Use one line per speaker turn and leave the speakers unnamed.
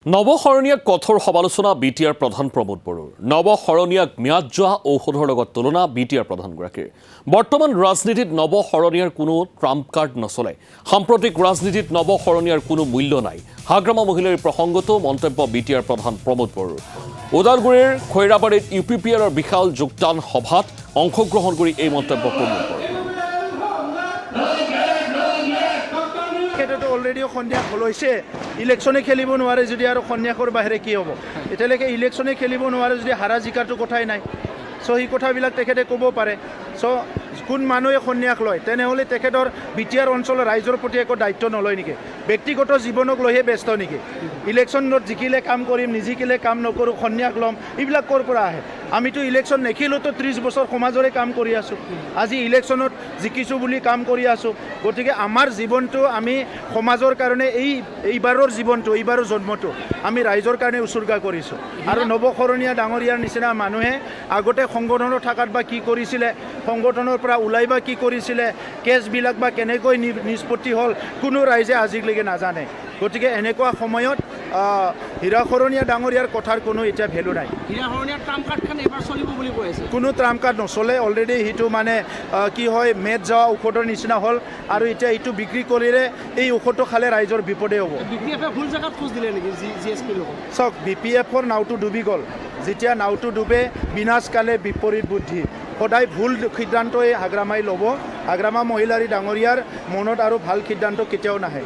নৱশৰণীয়াক কঠোৰ সমালোচনা বিটিআৰ প্ৰধান প্ৰমোদ বড়োৰ নৱশৰণীয়াক ম্যাদ যোৱা ঔষধৰ লগত তুলনা বিটিআৰ প্ৰধানগৰাকীৰ বৰ্তমান ৰাজনীতিত নৱশৰণীয়াৰ কোনো ট্ৰাম্প কাৰ্ড নচলে সাম্প্ৰতিক ৰাজনীতিত নৱশৰণীয়াৰ কোনো মূল্য নাই হাগ্ৰামা মহিলাৰ প্ৰসংগতো মন্তব্য বিটিআৰ প্ৰধান প্ৰমোদ বড়োৰ ওদালগুৰিৰ খৈৰাবাৰীত ইউপিপিএলৰ বিশাল যোগদান সভাত অংশগ্ৰহণ কৰি এই মন্তব্য প্ৰমোদ বড়োৰ
অলৰেডি সন্ধিয়া লৈছে ইলেকশ্যনে খেলিব নোৱাৰে যদি আৰু সন্ধিয়াকৰ বাহিৰে কি হ'ব এতিয়ালৈকে ইলেকশ্যনে খেলিব নোৱাৰে যদি হাৰা জিকাটো কথাই নাই চ' সেই কথাবিলাক তেখেতে ক'ব পাৰে চ' কোন মানুহে সন্ধিয়াক লয় তেনেহ'লে তেখেতৰ বিটিআৰ অঞ্চলৰ ৰাইজৰ প্ৰতি একো দায়িত্ব নলয় নেকি ব্যক্তিগত জীৱনক লৈহে ব্যস্ত নেকি ইলেকশ্যনত জিকিলে কাম কৰিম নিজিকিলে কাম নকৰোঁ সন্ধিয়াক ল'ম এইবিলাক ক'ৰ পৰা আহে আমিতো ইলেকশ্যন নেখিলোতো 30 বছৰ সমাজৰে কাম কৰি আছোঁ আজি ইলেকশ্যনত জিকিছোঁ বুলি কাম কৰি আছোঁ গতিকে আমাৰ জীৱনটো আমি সমাজৰ কাৰণে এইবাৰৰ জীৱনটো এইবাৰৰ জন্মটো আমি ৰাইজৰ কাৰণে উৎসৰ্গা কৰিছোঁ আৰু নৱশৰণীয়া ডাঙৰীয়াৰ নিচিনা মানুহে আগতে সংগঠনত থকাত বা কি কৰিছিলে সংগঠনৰ পৰা ওলাই বা কি কৰিছিলে কেছবিলাক বা কেনেকৈ নিষ্পত্তি হ'ল কোনো ৰাইজে আজিলৈকে নাজানে গতিকে এনেকুৱা সময়ত হীৰাশৰণীয়া ডাঙৰীয়াৰ কথাৰ কোনো এতিয়া ভেলু নাই
হীৰাশৰণীয়াৰ ট্ৰাম্প কাৰ্ডখন এবাৰ চলিব বুলি কৈ আছে
কোনো ট্ৰাম্প কাৰ্ড নচলে অলৰেডি সেইটো মানে কি হয় মেদ যোৱা ঔষধৰ নিচিনা হ'ল আৰু এতিয়া এইটো বিক্ৰী কৰিলে এই ঔষধটো খালে ৰাইজৰ বিপদে হ'ব
বিপিএফে ভুল জেগাত খোজ দিলে নেকি জিএছপিৰ লগত
চাওক বিপিএফৰ নাওটো ডুবি গ'ল যেতিয়া নাওটো ডুবে বিনাশকালে বিপৰীত বুদ্ধি সদায় ভুল সিদ্ধান্তই হাগ্ৰামাই ল'ব হাগ্ৰামা মহিলাৰী ডাঙৰীয়াৰ মনত আৰু ভাল সিদ্ধান্ত কেতিয়াও নাহে